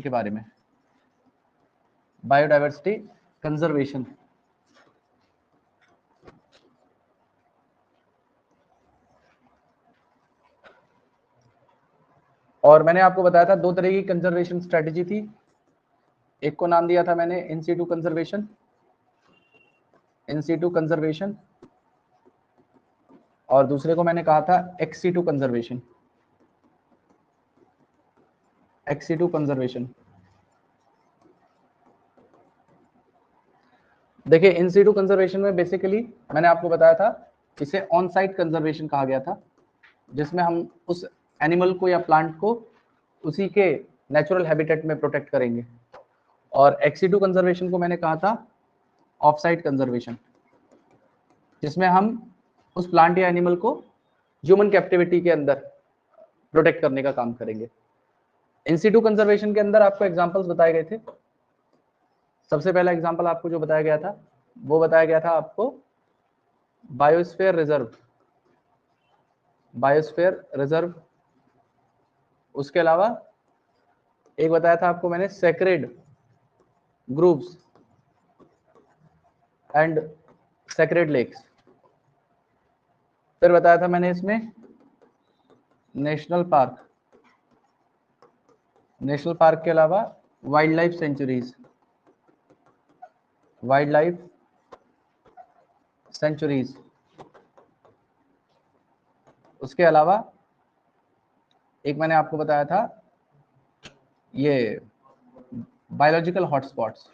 के बारे में, बायोडाइवर्सिटी कंजर्वेशन। और मैंने आपको बताया था दो तरह की कंजर्वेशन स्ट्रेटेजी थी, एक को नाम दिया था मैंने in situ conservation, in situ conservation, और दूसरे को मैंने कहा था ex situ conservation, ex situ conservation. देखिए इन सीटू कंजर्वेशन में बेसिकली मैंने आपको बताया था इसे ऑन साइट कंजर्वेशन कहा गया था, जिसमें हम उस एनिमल को या प्लांट को उसी के नेचुरल हैबिटेट में प्रोटेक्ट करेंगे। और एक्स-सीटू कंजर्वेशन को मैंने कहा था ऑफ साइट कंजर्वेशन, जिसमें हम उस प्लांट या एनिमल को ह्यूमन कैप्टिविटी के अंदर प्रोटेक्ट करने का काम करेंगे। इन सीटू कंजर्वेशन के अंदर आपको एग्जांपल्स बताए गए थे। सबसे पहला एग्जांपल आपको जो बताया गया था वो बताया गया था आपको बायोस्फीयर रिजर्व, बायोस्फीयर रिजर्व। उसके अलावा एक बताया था आपको मैंने सेक्रेड ग्रुव्स एंड सेक्रेड लेक्स। फिर बताया था मैंने इसमें नेशनल पार्क, नेशनल पार्क के अलावा wild life sanctuaries, wild life sanctuaries. उसके अलावा एक मैंने आपको बताया था ये बायोलॉजिकल हॉटस्पॉट्स,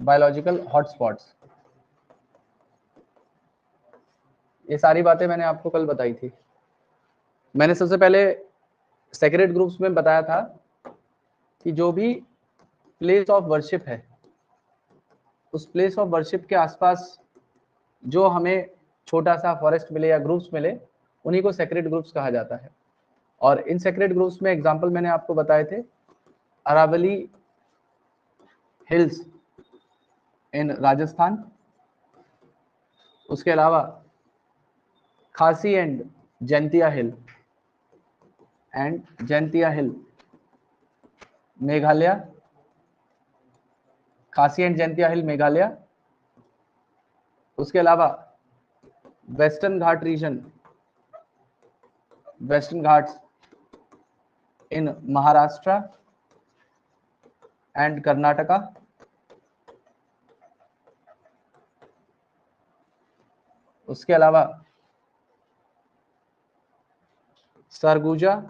बायोलॉजिकल हॉटस्पॉट्स। ये सारी बातें मैंने आपको कल बताई थी। मैंने सबसे पहले सेक्रेड ग्रुप्स में बताया था कि जो भी प्लेस ऑफ वर्शिप है उस प्लेस ऑफ वर्शिप के आसपास जो हमें छोटा सा फॉरेस्ट मिले या ग्रुप्स मिले उन्हीं को सेक्रेड ग्रुप्स कहा जाता है। और इन सेक्रेड ग्रुप्स में एग्जांपल मैंने आपको बताए थे अरावली हिल्स इन राजस्थान, उसके अलावा खासी एंड जैंतिया हिल मेघालय, खासी एंड जैंतिया हिल मेघालय। उसके अलावा western Ghat region, western Ghats in Maharashtra and Karnataka. उसके अलावा सरगुजा,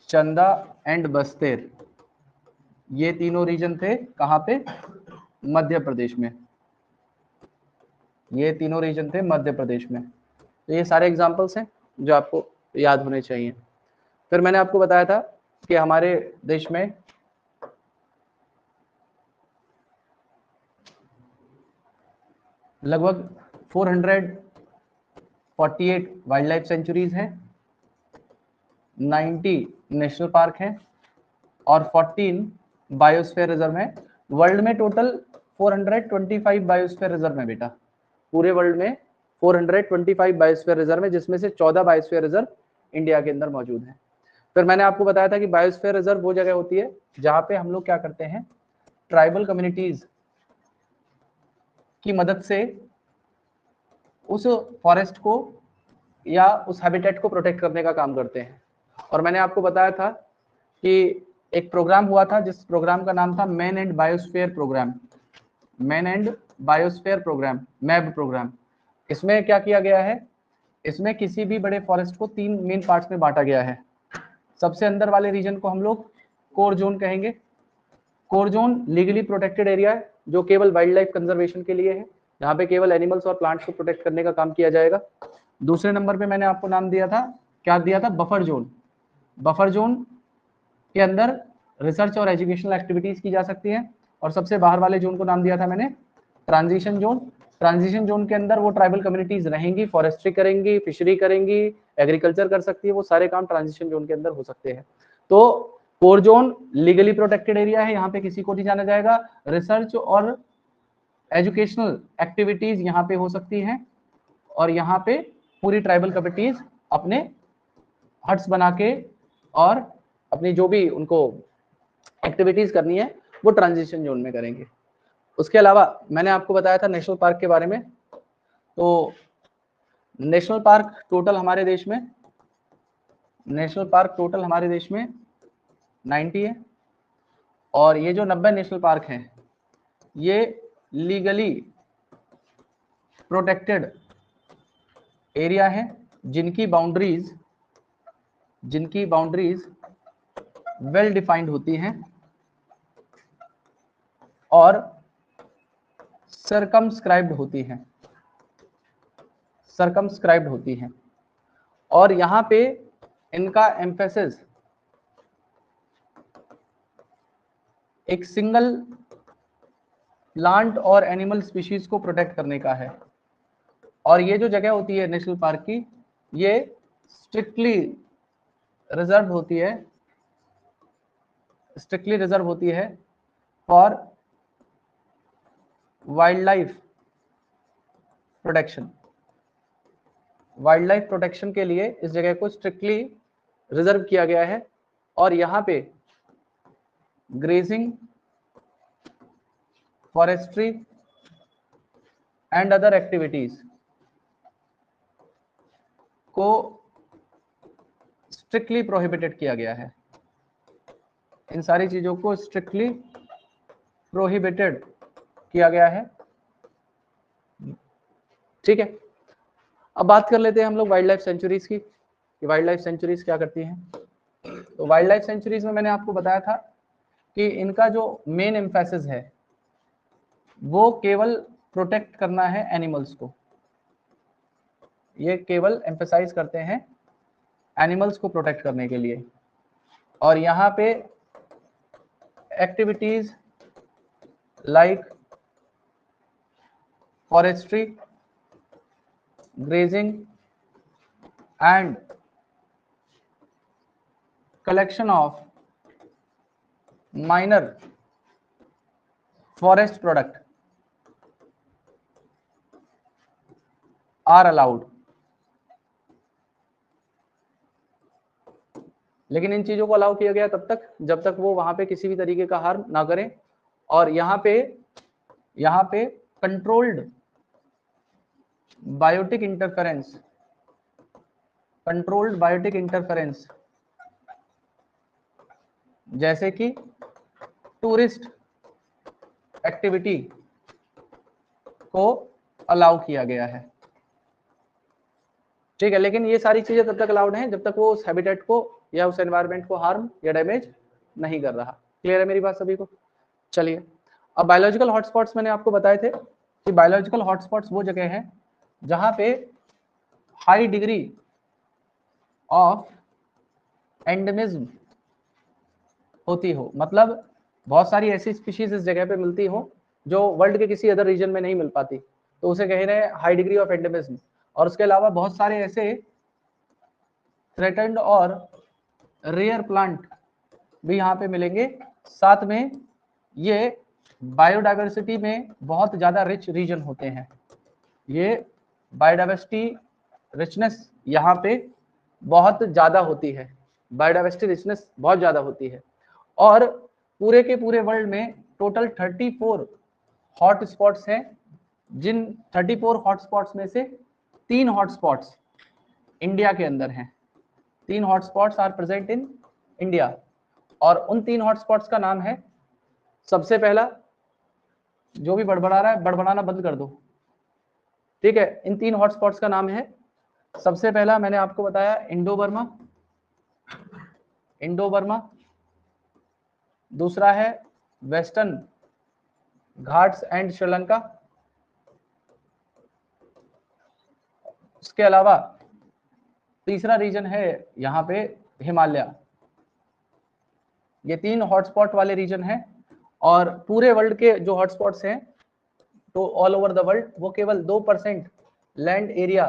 चंदा एंड बस्तेर, ये तीनों रीजन थे कहां पे, मध्य प्रदेश में। ये तीनों रीजन थे मध्य प्रदेश में। तो ये सारे एग्जांपल्स हैं जो आपको याद होने चाहिए। फिर मैंने आपको बताया था कि हमारे देश में लगभग 448 वाइल्ड लाइफ सेंचुरीज हैं, 90 नेशनल पार्क हैं और 14 बायोस्फीयर रिजर्व हैं। वर्ल्ड में टोटल 425 बायोस्फीयर रिजर्व है बेटा, पूरे वर्ल्ड में 425 बायोस्फीयर रिजर्व है, जिसमें से 14 बायोस्फीयर रिजर्व इंडिया के अंदर मौजूद है। फिर मैंने आपको बताया था कि बायोस्फीयर रिजर्व वो जगह होती है जहां पे हम लोग क्या करते हैं, ट्राइबल कम्युनिटीज की मदद से उस फॉरेस्ट को या उस हैबिटेट को प्रोटेक्ट करने का काम करते हैं। और मैंने आपको बताया था कि एक प्रोग्राम हुआ था जिस प्रोग्राम का नाम था man and biosphere program, man and biosphere program, MAB program. इसमें क्या किया गया है, इसमें किसी भी बड़े फॉरेस्ट को 3 मेन पार्ट्स में बांटा गया है। सबसे अंदर वाले रीजन को हम लोग कोर जोन कहेंगे। Core zone legally protected area है जो केवल वाइल्ड लाइफ कंजर्वेशन के लिए है, जहाँ पे केवल एनिमल्स और प्लांट्स को प्रोटेक्ट करने का काम किया जाएगा। दूसरे नंबर पे मैंने आपको नाम दिया था, क्या दिया था, बफर जोन। बफर जोन के अंदर रिसर्च और एजुकेशनल एक्टिविटीज की जा सकती है। और सबसे बाहर वाले जोन को नाम दिया था मैंने ट्रांजिशन जोन। ट्रांजिशन जोन के अंदर वो ट्राइबल कम्युनिटीज रहेंगी, फॉरेस्ट्री करेंगी, फिशरी करेंगी, एग्रीकल्चर कर सकती है, वो सारे काम ट्रांजिशन जोन के अंदर हो सकते हैं। तो core zone legally protected area है, यहाँ पे किसी को नहीं जाना जाएगा। रिसर्च और एजुकेशनल एक्टिविटीज यहाँ पे हो सकती हैं और यहाँ पे पूरी ट्राइबल कम्युनिटीज अपने हट्स बना के और अपनी जो भी उनको एक्टिविटीज करनी है वो ट्रांजिशन जोन में करेंगे। उसके अलावा मैंने आपको बताया था नेशनल पार्क के बारे में। तो नेशनल पार्क टोटल हमारे देश में 90 है, और ये जो 90 नेशनल पार्क हैं ये लीगली प्रोटेक्टेड एरिया है, जिनकी बाउंड्रीज वेल डिफाइंड होती हैं और सर्कमस्क्राइब्ड होती हैं। और यहाँ पे इनका एम्फेसिस एक सिंगल प्लांट और एनिमल स्पीशीज को प्रोटेक्ट करने का है। और ये जो जगह होती है नेशनल पार्क की, ये स्ट्रिक्टली रिजर्व होती है फॉर वाइल्ड लाइफ प्रोटेक्शन के लिए इस जगह को स्ट्रिक्टली रिजर्व किया गया है। और यहाँ पे grazing, forestry and other activities को स्ट्रिक्टली प्रोहिबिटेड किया गया है। इन सारी चीजों को स्ट्रिक्टली प्रोहिबिटेड किया गया है। ठीक है, अब बात कर लेते हैं हम लोग वाइल्ड लाइफ सेंचुरीज की, कि वाइल्ड लाइफ सेंचुरीज क्या करती हैं। तो वाइल्ड लाइफ सेंचुरीज में मैंने आपको बताया था कि इनका जो मेन एम्फेसिस है वो केवल प्रोटेक्ट करना है एनिमल्स को। ये केवल एम्फेसाइज करते हैं एनिमल्स को प्रोटेक्ट करने के लिए। और यहाँ पे activities like forestry, grazing and collection of minor forest product are allowed. लेकिन इन चीजों को अलाउ किया गया तब तक जब तक वो वहां पे किसी भी तरीके का हार्म ना करें। और यहाँ पे कंट्रोल्ड बायोटिक इंटरफेरेंस जैसे कि टूरिस्ट एक्टिविटी को अलाउ किया गया है। ठीक है, लेकिन ये सारी चीजें तब तक अलाउड हैं जब तक वो उस हैबिटेट को या उस एनवायरनमेंट को हार्म या डैमेज नहीं कर रहा। क्लियर है मेरी बात सभी को? चलिए, अब बायोलॉजिकल हॉटस्पॉट्स मैंने आपको बताए थे कि बायोलॉजिकल हॉटस्पॉट्स वो जगह है जहां पे हाई डिग्री ऑफ एंडेमिज्म होती हो, मतलब बहुत सारी ऐसी स्पीशीज इस जगह पे मिलती हो जो वर्ल्ड के किसी अदर रीजन में नहीं मिल पाती, तो उसे कह रहे हैं हाई डिग्री ऑफ एंडेमिज्म। और उसके अलावा बहुत सारे ऐसे थ्रेटेंड और रेयर प्लांट भी यहाँ पे मिलेंगे। साथ में ये बायोडाइवर्सिटी में बहुत ज़्यादा रिच रीजन होते हैं। ये बायोडाइवर्सिटी रिचनेस यहाँ पे बहुत ज़्यादा होती है, बायोडाइवर्सिटी रिचनेस बहुत ज़्यादा होती है। और पूरे के पूरे वर्ल्ड में टोटल 34 हॉट स्पॉट्स हैं, जिन 34 हॉट स्पॉट्स में से 3 हॉट स्पॉट्स इंडिया के अंदर हैं। 3 hot spots are present in India. और उन 3 हॉट स्पॉट्स का नाम है, सबसे पहला, जो भी बड़बड़ा रहा है बड़बड़ाना बंद कर दो, ठीक है। इन 3 हॉट स्पॉट्स का नाम है, सबसे पहला मैंने आपको बताया इंडो बर्मा, दूसरा है वेस्टर्न घाट्स एंड श्रीलंका, इसके अलावा तीसरा रीजन है यहाँ पे हिमालय। ये 3 हॉटस्पॉट वाले रीजन हैं। और पूरे वर्ल्ड के जो हॉटस्पॉट्स हैं, तो ऑल ओवर द वर्ल्ड वो केवल 2% लैंड एरिया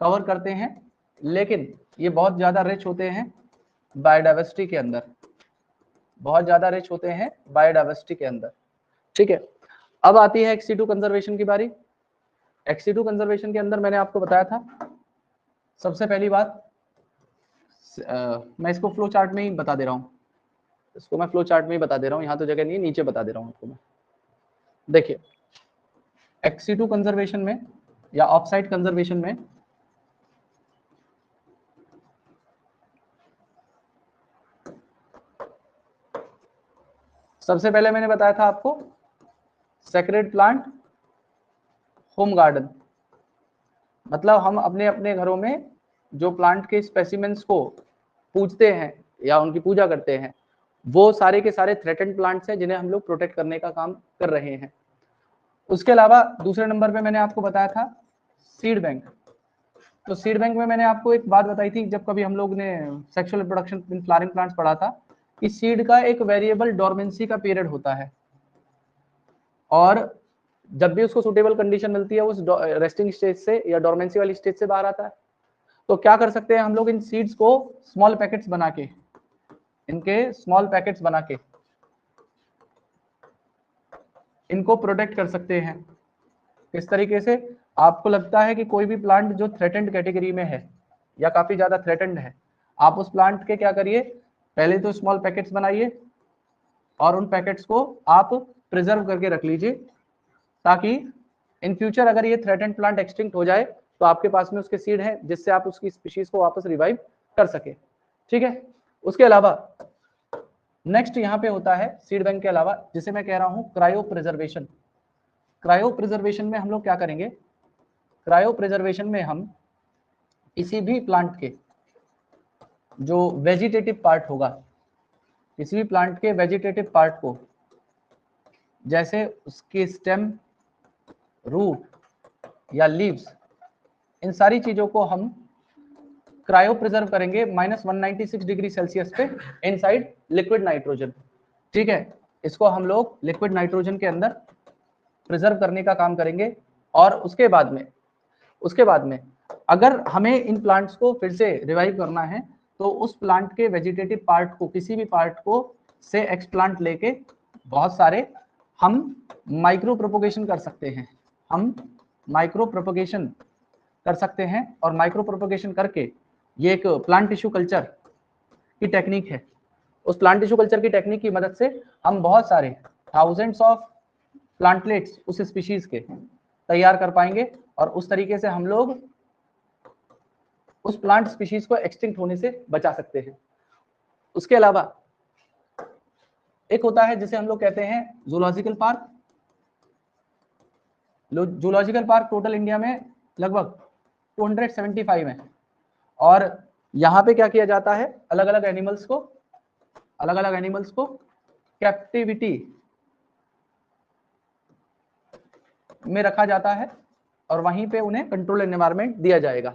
कवर करते हैं, लेकिन ये बहुत ज़्यादा रिच होते हैं बायोडाइवर्सिटी के अंदर, ठीक है। अब आती है XC2 कंजर्वेशन की बारी। XC2 कंजर्वेशन के अंदर मैंने आपको बताया था, सबसे पहली बात मैं इसको फ्लो चार्ट में ही बता दे रहा हूँ, इसको मैं फ्लो चार्ट में ही बता दे रहा हूँ, यहाँ तो जगह नहीं है, नीचे बता दे रहा हूँ आपको मैं। देखिए XC2 कंजर्वेशन में या ऑफसाइट कंजर्वेशन में सबसे पहले मैंने बताया था आपको सेक्रेड प्लांट होम गार्डन, मतलब हम अपने अपने घरों में जो प्लांट के स्पेसिमेंस को पूजते हैं या उनकी पूजा करते हैं, वो सारे के सारे थ्रेटेंड प्लांट्स हैं जिन्हें हम लोग प्रोटेक्ट करने का काम कर रहे हैं। उसके अलावा दूसरे नंबर पे मैंने आपको बताया था सीड बैंक। तो सीड बैंक में मैंने आपको एक बात बताई थी जब कभी हम लोग ने sexual reproduction in flowering plants पढ़ा था कि सीड का एक वेरिएबल डोरमेंसी का पीरियड होता है, और जब भी उसको सुटेबल कंडीशन मिलती है उस रेस्टिंग स्टेज से या डोरमेंसी वाली स्टेज से बाहर आता है। तो क्या कर सकते हैं हम लोग, इन सीड्स को स्मॉल पैकेट्स बना के, इनके स्मॉल पैकेट्स बना के इनको प्रोटेक्ट कर सकते हैं। किस तरीके से? आपको लगता है कि कोई भी प्लांट जो थ्रेटेंड कैटेगरी में है या काफी ज्यादा थ्रेटेंड है, आप उस प्लांट के क्या करिए, पहले तो स्मॉल पैकेट्स बनाइए और उन पैकेट्स को आप प्रिजर्व करके रख लीजिए, ताकि इन फ्यूचर अगर ये थ्रेटेंड प्लांट एक्सटिंक्ट हो जाए तो आपके पास में उसके सीड हैं जिससे आप उसकी स्पीशीज को वापस रिवाइव कर सके। ठीक है। उसके अलावा नेक्स्ट यहाँ पे होता है सीड बैंक के अलावा, जिसे मैं कह रहा हूँ क्रायो प्रिजर्वेशन। क्रायो प्रिजर्वेशन में हम लोग क्या करेंगे, क्रायो प्रिजर्वेशन में हम किसी भी प्लांट के जो वेजिटेटिव पार्ट होगा, किसी भी प्लांट के वेजिटेटिव पार्ट को, जैसे उसके स्टेम, रूट या लीव्स, इन सारी चीजों को हम क्रायो प्रिजर्व करेंगे -196 डिग्री सेल्सियस पे इनसाइड लिक्विड नाइट्रोजन। ठीक है, इसको हम लोग लिक्विड नाइट्रोजन के अंदर प्रिजर्व करने का काम करेंगे। और उसके बाद में अगर हमें इन प्लांट्स को फिर से रिवाइव करना है तो उस प्लांट के वेजिटेटिव पार्ट को, किसी भी पार्ट को से एक्सप्लांट लेके बहुत सारे हम माइक्रो प्रोपोगेशन कर सकते हैं, हम माइक्रो प्रोपोगेशन कर सकते हैं। और माइक्रो प्रोपोगेशन करके ये एक प्लांट टिश्यू कल्चर की टेक्निक है, उस प्लांट टिश्यू कल्चर की टेक्निक की मदद से हम बहुत सारे थाउजेंड्स ऑफ प्लांटलेट्स उस स्पीशीज के तैयार कर पाएंगे, और उस तरीके से हम लोग उस प्लांट स्पीशीज को एक्सटिंक्ट होने से बचा सकते हैं। उसके अलावा एक होता है जिसे हम लोग कहते हैं zoological park. Zoological park total India में लगभग 275 है, और यहाँ पे क्या किया जाता है, अलग अलग एनिमल्स को कैप्टिविटी में रखा जाता है और वहीं पे उन्हें कंट्रोल एनवायरनमेंट दिया जाएगा।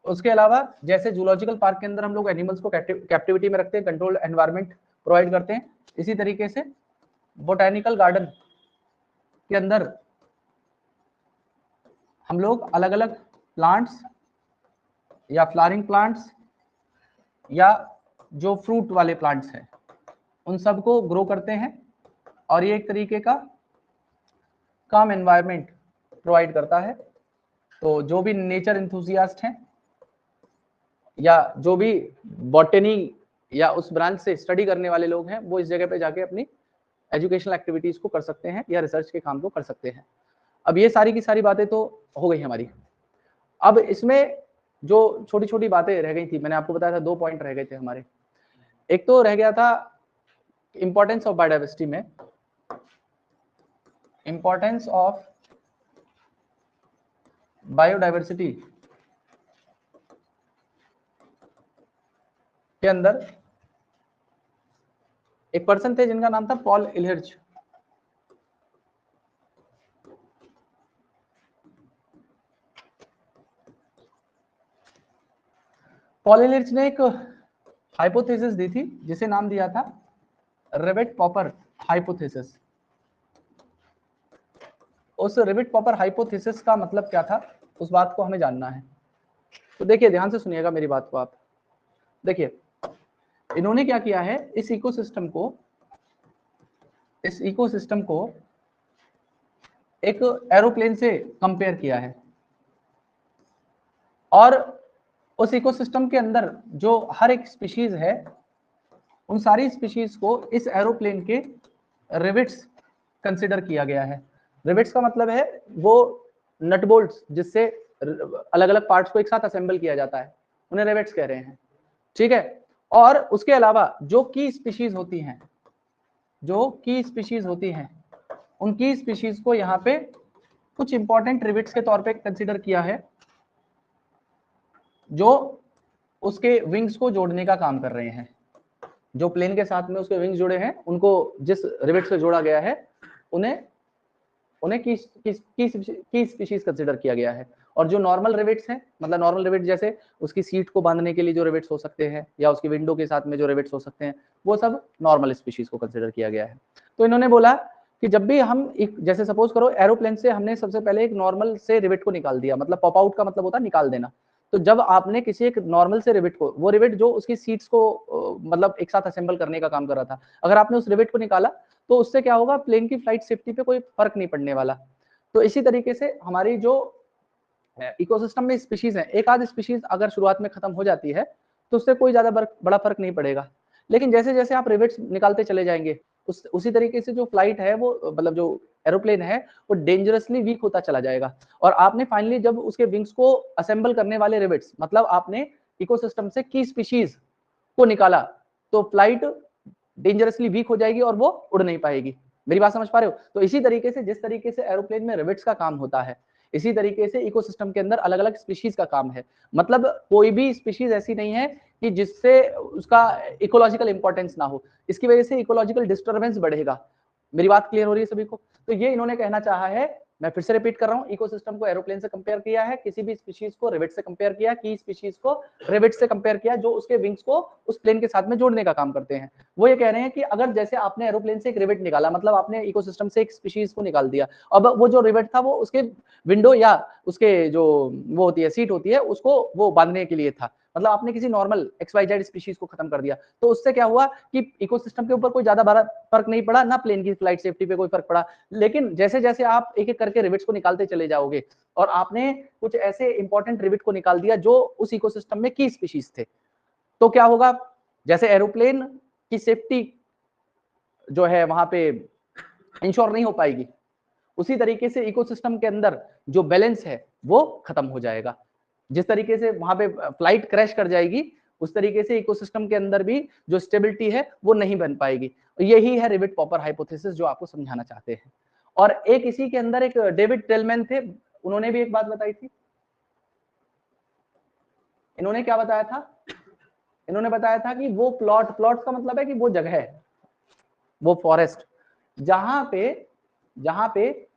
उसके अलावा जैसे जूलॉजिकल पार्क के अंदर हम लोग एनिमल्स को कैप्टिविटी में रखते हैं, कंट्रोल एनवायरनमेंट प्रोवाइड करते हैं, इसी तरीके से बोटेनिकल गार्डन के अंदर हम लोग अलग अलग प्लांट्स या फ्लावरिंग प्लांट्स या जो फ्रूट वाले प्लांट्स हैं उन सबको ग्रो करते हैं, और ये एक तरीके का काम एनवायरनमेंट प्रोवाइड करता है। तो जो भी नेचर इंथुजियास्ट हैं या जो भी बॉटनी या उस ब्रांच से स्टडी करने वाले लोग हैं, वो इस जगह पे जाके अपनी एजुकेशनल एक्टिविटीज को कर सकते हैं या रिसर्च के काम को कर सकते हैं। अब ये सारी की सारी बातें तो हो गई हमारी। अब इसमें जो छोटी छोटी बातें रह गई थी, मैंने आपको बताया था 2 पॉइंट रह गए थे हमारे। एक तो रह गया था इंपॉर्टेंस ऑफ बायोडाइवर्सिटी में, इंपॉर्टेंस ऑफ बायोडाइवर्सिटी के अंदर एक पर्सन थे जिनका नाम था पॉल इलहिर्च। पॉल इलहिर्च ने एक हाइपोथेसिस दी थी जिसे नाम दिया था रिवेट पॉपर हाइपोथेसिस। उस रिवेट पॉपर हाइपोथेसिस का मतलब क्या था, उस बात को हमें जानना है। तो देखिए, ध्यान से सुनिएगा मेरी बात को आप। देखिए, इन्होंने क्या किया है, इस इकोसिस्टम को एक एरोप्लेन से कंपेयर किया है, और उस इकोसिस्टम के अंदर जो हर एक स्पीशीज है, उन सारी स्पीशीज को इस एरोप्लेन के रिवेट्स कंसिडर किया गया है। रिवेट्स का मतलब है वो नट बोल्ट्स जिससे अलग अलग पार्ट्स को एक साथ असेंबल किया जाता है, उन्हें रिवेट्स कह रहे हैं, ठीक है। और उसके अलावा जो की स्पीशीज होती हैं, जो की स्पीशीज होती हैं, उनकी स्पीशीज को यहाँ पे कुछ इंपॉर्टेंट रिवेट्स के तौर पे कंसिडर किया है, जो उसके विंग्स को जोड़ने का काम कर रहे हैं। जो प्लेन के साथ में उसके विंग्स जुड़े हैं, उनको जिस रिवेट से जोड़ा गया है, उन्हें की स्पीशीज कंसिडर किया गया है। और जो नॉर्मल रिवेट्स हैं, मतलब नॉर्मल रिवेट जैसे उसकी सीट को बांधने के लिए जो रिवेट्स हो सकते हैं, या उसकी विंडो के साथ में जो रिवेट्स हो सकते हैं, वो सब नॉर्मल स्पीशीज को कंसिडर किया गया है। तो इन्होंने बोला कि जब भी हम एक, जैसे सपोज करो एरोप्लेन से हमने सबसे पहले एक नॉर्मल से रिवेट को निकाल दिया, मतलब पॉप आउट का मतलब होता है निकाल देना। तो जब आपने किसी एक नॉर्मल से रिवेट को, वो रिवेट जो उसकी सीट्स को मतलब एक साथ असेंबल करने का काम कर रहा था, अगर आपने उस रिवेट को निकाला तो उससे क्या होगा, प्लेन की फ्लाइट सेफ्टी पे कोई फर्क नहीं पड़ने वाला। तो इसी तरीके से हमारी जो इकोसिस्टम में स्पीशीज है, एक आध स्पीशीज अगर शुरुआत में खत्म हो जाती है तो उससे कोई ज्यादा बड़ा फर्क नहीं पड़ेगा। लेकिन जैसे जैसे आप रिवेट्स निकालते चले जाएंगे, उसी तरीके से जो फ्लाइट है वो, मतलब जो एरोप्लेन है, वो डेंजरसली वीक होता चला जाएगा। और आपने फाइनली जब उसके विंग्स को असेंबल करने वाले रिवेट्स, मतलब आपने इकोसिस्टम से की स्पीशीज को निकाला, तो फ्लाइट डेंजरसली वीक हो जाएगी और वो उड़ नहीं पाएगी। मेरी बात समझ पा रहे हो? तो इसी तरीके से, जिस तरीके से एरोप्लेन में रिवेट्स का काम होता है, इसी तरीके से इकोसिस्टम के अंदर अलग अलग स्पीशीज का काम है। मतलब कोई भी स्पीशीज ऐसी नहीं है कि जिससे उसका इकोलॉजिकल इंपॉर्टेंस ना हो, इसकी वजह से इकोलॉजिकल डिस्टर्बेंस बढ़ेगा। मेरी बात क्लियर हो रही है सभी को? तो ये इन्होंने कहना चाहा है, मैं फिर से रिपीट कर रहा हूँ, इकोसिस्टम को एरोप्लेन से कंपेयर किया है, किसी भी स्पीशीज को रिवेट से कंपेयर किया, की स्पीशीज को रिवेट से कंपेयर किया, जो उसके विंग्स को उस प्लेन के साथ में जोड़ने का काम करते हैं। वो ये कह रहे हैं कि अगर जैसे आपने एरोप्लेन से एक रिवेट निकाला, मतलब आपने इकोसिस्टम से एक स्पीशीज को निकाल दिया, अब वो जो रिवेट था वो उसके विंडो या उसके जो वो होती है सीट होती है, उसको वो बांधने के लिए था। मतलब आपने किसी नॉर्मल XYZ स्पीशीज को खत्म कर दिया, तो उससे क्या हुआ कि इकोसिस्टम के ऊपर कोई ज्यादा बड़ा फर्क नहीं पड़ा, ना प्लेन की फ्लाइट सेफ्टी पे कोई फर्क पड़ा। लेकिन जैसे जैसे आप एक एक करके रिवेट्स को निकालते चले जाओगे, और आपने कुछ ऐसे इंपॉर्टेंट रिवेट को निकाल दिया जो उस इकोसिस्टम में की स्पीशीज थे, तो क्या होगा, जैसे एरोप्लेन की सेफ्टी जो है वहां पे इंश्योर नहीं हो पाएगी, उसी तरीके से इकोसिस्टम के अंदर जो बैलेंस है वो खत्म हो जाएगा। जिस तरीके से वहां पे फ्लाइट क्रैश कर जाएगी, उस तरीके से इकोसिस्टम के अंदर भी जो स्टेबिलिटी है वो नहीं बन पाएगी। यही है रिवेट पॉपर हाइपोथेसिस जो आपको समझाना चाहते हैं। और एक इसी के अंदर एक डेविड टेलमैन थे, उन्होंने भी एक बात बताई थी। इन्होंने क्या बताया था? इन्होंने बताया था कि वो प्लॉट का मतलब है कि वो जगह है, वो फॉरेस्ट, जहां पे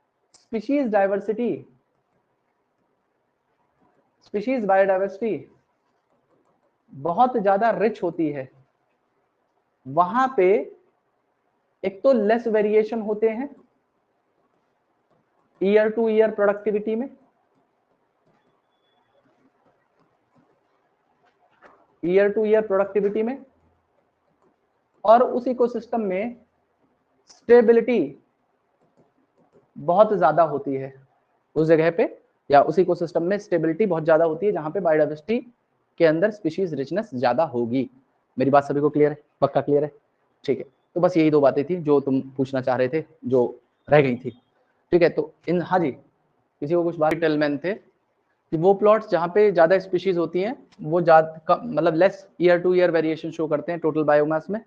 स्पीशीज बायोडाइवर्सिटी बहुत ज्यादा रिच होती है, वहां पे एक तो लेस वेरिएशन होते हैं ईयर टू ईयर प्रोडक्टिविटी में, और उस इकोसिस्टम में स्टेबिलिटी बहुत ज्यादा होती है उस जगह पे, या उस इकोसिस्टम में स्टेबिलिटी बहुत ज्यादा होती है जहां पे बायोडाइवर्सिटी के अंदर स्पीशीज रिचनेस ज्यादा होगी। मेरी बात सभी को क्लियर है? पक्का क्लियर है? ठीक है, तो बस यही दो बातें थी जो तुम पूछना चाह रहे थे, जो रह गई थी। ठीक है, तो इन, हाँ जी, किसी को कुछ बात? टेलमैन थे कि वो प्लॉट्स जहाँ पे ज्यादा स्पीशीज होती हैं वो ज्यादा, मतलब less year two year variation show करते हैं टोटल बायोमास में।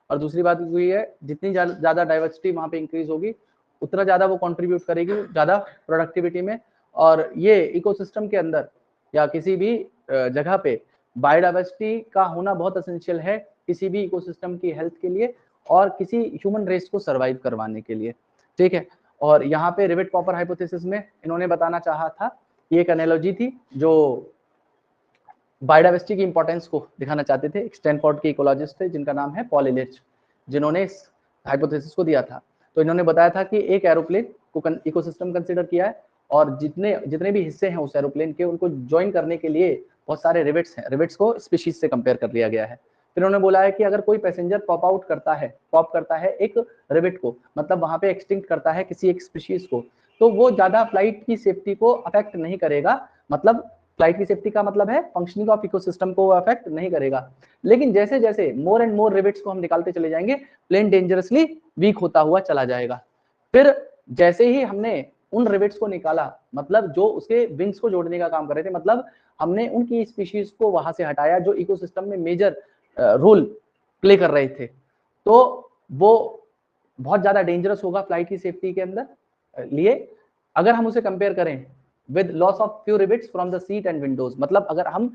और दूसरी बात ये है, जितनी ज्यादा डाइवर्सिटी वहाँ पे इंक्रीज होगी, उतना ज्यादा वो कंट्रीब्यूट करेगी ज्यादा प्रोडक्टिविटी में। और ये इकोसिस्टम के अंदर या किसी भी जगह पे बायोडाइवर्सिटी का होना बहुत एसेंशियल है किसी भी इकोसिस्टम की हेल्थ के लिए और किसी ह्यूमन रेस को सर्वाइव करवाने के लिए। ठीक है, और यहाँ पे रिवेट पॉपर हाइपोथेसिस में इन्होंने बताना चाहा था, ये एक एनालॉजी थी जो बायोडाइवर्सिटी की इंपॉर्टेंस को दिखाना चाहते थे। स्टैनफोर्ड के इकोलॉजिस्ट थे जिनका नाम है पॉल इलिच, जिन्होंने इस हाइपोथेसिस को दिया था। तो इन्होंने बताया था कि एक एरोप्लेन को इकोसिस्टम कंसीडर किया है, और जितने भी हिस्से हैं उस एरोप्लेन के, उनको ज्वाइन करने के लिए बहुत सारे रिवेट्स हैं, रिवेट्स को स्पीशीज से कंपेयर कर लिया गया है। फिर उन्होंने बोला है कि अगर कोई पैसेंजर पॉप करता है एक रिवेट को, मतलब वहां पे एक्सटिंक्ट करता है किसी एक स्पीशीज को, तो वो ज्यादा फ्लाइट की सेफ्टी को अफेक्ट नहीं करेगा। मतलब फ्लाइट की सेफ्टी का मतलब है फंक्शनिंग ऑफ इकोसिस्टम को अफेक्ट नहीं करेगा। लेकिन जैसे जैसे मोर एंड मोर रिवेट्स को हम निकालते चले जाएंगे, प्लेन डेंजरसली वीक होता हुआ चला जाएगा। फिर जैसे ही हमने उन रिवेट्स को निकाला, मतलब जो उसके विंग्स को जोड़ने का काम कर रहे थे, मतलब हमने उनकी स्पीशीज को वहां से हटाया जो इकोसिस्टम में मेजर रोल प्ले कर रहे थे, तो वो बहुत ज्यादा डेंजरस होगा फ्लाइट की सेफ्टी के अंदर लिए। अगर हम उसे कंपेयर करें with loss of few rivets from the seat and Windows, मतलब अगर हम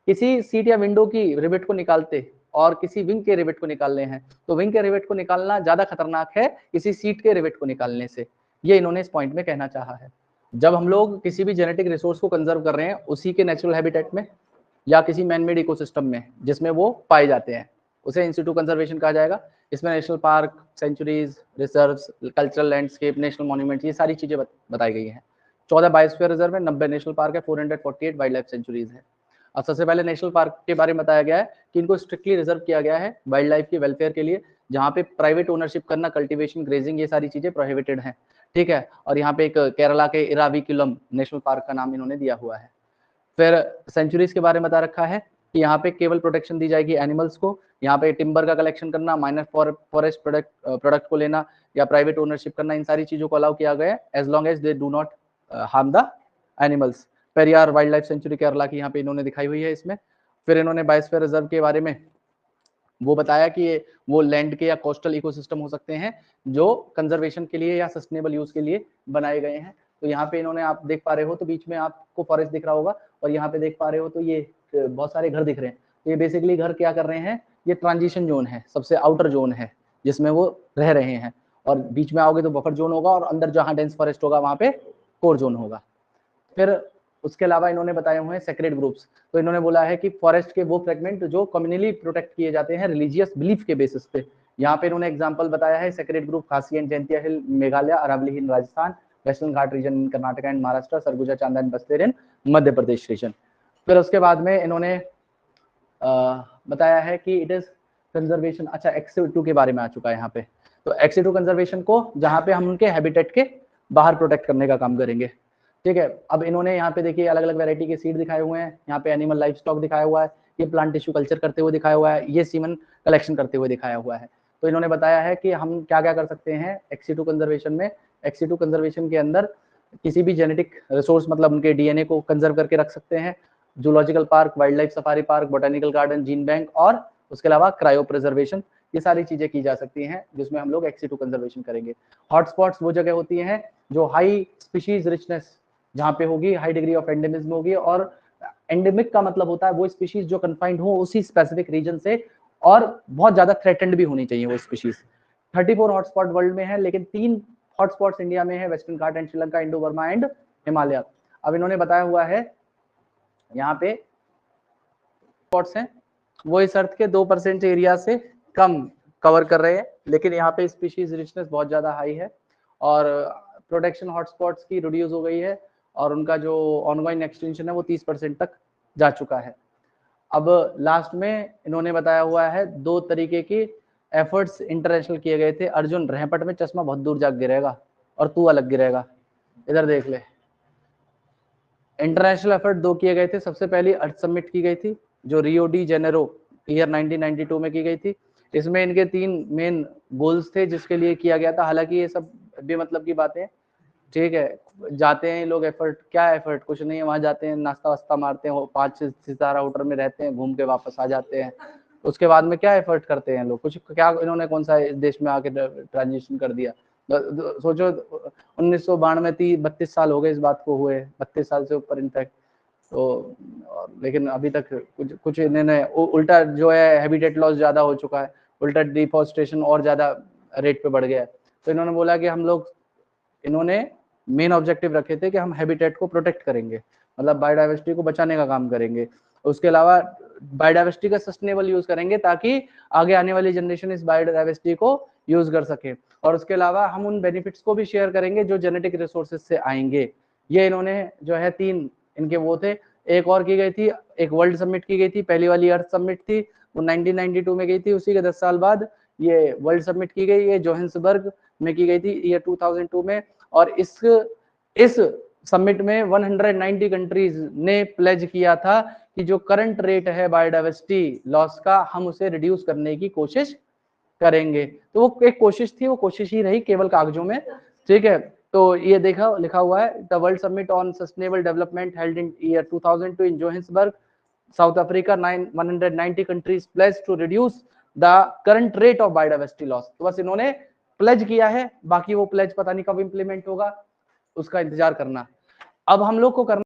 किसी सीट या विंडो की रिवेट को निकालते और किसी विंग के रिवेट को निकालने हैं, तो विंग के रिवेट को निकालना ज्यादा खतरनाक है किसी सीट के रिवेट को निकालने से। ये इन्होंने इस पॉइंट में कहना चाहा है। जब हम लोग किसी भी जेनेटिक रिसोर्स को कंजर्व कर रहे हैं उसी के नेचुरल हैबिटेट में या किसी मैन मेड इकोसिस्टम में जिसमें वो पाए जाते हैं, उसे इन सिटू कंजर्वेशन कहा जाएगा। इसमें national park, sanctuaries, reserves, cultural landscape, national monuments, ये सारी चीजें बताई गई हैं। 14 बायोस्फीयर रिजर्व है, 90 नेशनल पार्क है, 448 वाइल्ड लाइफ सेंचुरीज है। अब सबसे पहले नेशनल पार्क के बारे में बताया गया है कि इनको स्ट्रिक्टली रिजर्व किया गया है वाइल्ड लाइफ के वेलफेयर के लिए, जहाँ पे प्राइवेट ओनरशिप करना, कल्टीवेशन, ग्रेजिंग, ये सारी चीजें प्रोहिबिटेड हैं, ठीक है। और यहाँ पे एक केरला के इराविकुलम नेशनल पार्क का नाम इन्होंने दिया हुआ है। फिर सेंचुरीज के बारे में बता रखा है कि यहाँ पे केवल प्रोटेक्शन दी जाएगी एनिमल्स को, यहाँ पे टिम्बर का कलेक्शन करना, माइनर फॉरेस्ट प्रोडक्ट को लेना या प्राइवेट ओनरशिप करना, इन सारी चीजों को अलाउ किया गया है as long as they do not harm the animals. Periyar wildlife sanctuary Kerala की यहाँ पे इन्होंने दिखाई हुई है इसमें। फिर इन्होंने बायोस्फीयर रिजर्व के बारे में वो बताया कि वो लैंड के या कोस्टल इकोसिस्टम हो सकते हैं जो कंजर्वेशन के लिए या सस्टेनेबल यूज के लिए बनाए गए हैं। तो यहाँ पे इन्होंने, आप देख पा रहे हो तो बीच में आपको फॉरेस्ट दिख रहा होगा और यहाँ पे देख पा रहे हो तो ये बहुत सारे घर दिख रहे हैं। तो ये बेसिकली घर क्या कर रहे हैं, ये ट्रांजिशन जोन है, सबसे आउटर जोन है जिसमें वो रह रहे हैं। और बीच में आओगे तो बफर जोन होगा और अंदर जहाँ डेंस फॉरेस्ट होगा वहाँ पे कोर जोन होगा। फिर उसके अलावा इन्होंने बताए हुए हैं सेक्रेड ग्रुप्स। तो इन्होंने बोला है कि फॉरेस्ट के वो फ्रेगमेंट जो कम्युनली प्रोटेक्ट किए जाते हैं रिलीजियस बिलीफ के बेसिस पे। यहाँ पे इन्होंने एग्जांपल बताया है sacred grove Khasi and Jaintia hill Meghalaya, Aravali hill Rajasthan, western Ghat region in Karnataka and Maharashtra, Surguja Chanda and Bastar in Madhya Pradesh region. फिर उसके बाद में इन्होंने बताया है कि इट इज कंजर्वेशन। अच्छा, एक्स2 के बारे में आ चुका है यहाँ पे। तो एक्स2 कंजर्वेशन को जहाँ पे हम उनके हैबिटेट के बाहर प्रोटेक्ट करने का काम करेंगे, ठीक है। अब इन्होंने यहाँ पे देखिए अलग अलग वैरायटी के सीड दिखाए हुए हैं, यहाँ पे एनिमल लाइफ स्टॉक दिखाया हुआ है, ये प्लांट टिश्यू कल्चर करते हुए दिखाया हुआ है, ये सीमन कलेक्शन करते हुए दिखाया हुआ है। तो इन्होंने बताया है कि हम क्या क्या कर सकते हैं एक्स2 कंजर्वेशन में। एक्स2 कंजर्वेशन के अंदर किसी भी जेनेटिक रिसोर्स, मतलब उनके डीएनए को कंजर्व करके रख सकते हैं। Zoological park, wild life safari park, botanical garden, gene bank और उसके अलावा क्रायो प्रिजर्वेशन, ये सारी चीजें की जा सकती हैं जिसमें हम लोग एक्स2 कंजर्वेशन करेंगे। हॉटस्पॉट्स वो जगह होती हैं जो हाई स्पीशीज रिचनेस जहाँ पे होगी, हाई डिग्री ऑफ एंडेमिज्म होगी। और एंडेमिक का मतलब होता है वो स्पीशीज जो कन्फाइंड हो उसी स्पेसिफिक रीजन से और बहुत ज्यादा थ्रेटेंड भी होनी चाहिए वो स्पीशीज। 34 हॉटस्पॉट वर्ल्ड में है, लेकिन 3 हॉटस्पॉट्स इंडिया में है, western Ghat and Sri Lanka, Indo Burma and Himalaya. अब इन्होंने बताया हुआ है यहाँ पे हॉटस्पॉट्स हैं वो इस अर्थ के 2% एरिया से कम कवर कर रहे हैं, लेकिन यहाँ पे स्पीशीज रिचनेस बहुत ज्यादा हाई है और प्रोटेक्शन हॉटस्पॉट्स की रिड्यूस हो गई है और उनका जो ऑनगोइंग एक्सटेंशन है वो 30% तक जा चुका है। अब लास्ट में इन्होंने बताया हुआ है 2 तरीके की एफर्ट्स इंटरनेशनल किए गए थे। अर्जुन, रहपट में चश्मा बहुत दूर जा गिरेगा और तू अलग गिरेगा, इधर देख ले। इंटरनेशनल एफर्ट 2 किए गए थे। सबसे पहली अर्थ समिट की गई थी जो रियो डी जेनेरो ईयर 1992 में की गई थी। इसमें इनके 3 मेन गोल्स थे जिसके लिए किया गया था। हालांकि ये सब बेमतलब की बातें, ठीक है। जाते हैं लोग, एफर्ट क्या एफर्ट, कुछ नहीं है। वहां जाते हैं, नाश्ता वास्ता मारते हैं, 5 सितारा होटल में रहते हैं, घूम के वापस आ जाते हैं। उसके बाद में क्या एफर्ट करते हैं लोग, कुछ क्या इन्होंने कौन सा देश में आके ट्रांजिशन कर दिया। सोचो 1992 32 साल हो गए इस बात को हुए, 32 साल से ऊपर इनफैक्ट। तो लेकिन अभी तक कुछ इन्होंने उल्टा जो है हैबिटेट लॉस ज्यादा हो चुका है, उल्टा डिफॉरेस्टेशन और ज्यादा रेट पे बढ़ गया है। तो इन्होंने बोला कि हम लोग, इन्होंने मेन ऑब्जेक्टिव रखे थे कि हम हैबिटेट को प्रोटेक्ट करेंगे, मतलब बायोडाइवर्सिटी को बचाने का काम करेंगे। उसके अलावा बायोडाइवर्सिटी का सस्टेनेबल यूज करेंगे ताकि आगे आने वाली जनरेशन इस बायोडाइवर्सिटी को यूज कर सके। और उसके अलावा हम उन बेनिफिट्स को भी शेयर करेंगे जो जेनेटिक रिसोर्सेज से आएंगे। ये इन्होंने जो है 3 इनके वो थे। एक और की गई थी, एक वर्ल्ड समिट की गई थी, पहली वाली अर्थ समिट थी वो 1992 में गई थी। उसी के 10 साल बाद ये वर्ल्ड समिट की गई, ये जोहान्सबर्ग में की गई थी ईयर 2002 में। और इस समिट में 190 कंट्रीज ने प्लेज किया था कि जो करंट रेट है बायोडाइवर्सिटी लॉस का, हम उसे रिड्यूस करने की कोशिश करेंगे। तो वो एक कोशिश थी, वो कोशिश ही रही केवल कागजों में, ठीक है। तो ये देखा लिखा हुआ है, the world summit on sustainable development held in year 2002 in Johannesburg, south Africa, 190 countries pledge to reduce the current rate of biodiversity loss. तो बस इन्होंने प्लेज किया है, बाकी वो प्लेज पता नहीं कब इंप्लीमेंट होगा, उसका इंतजार करना। अब हम लोग को करना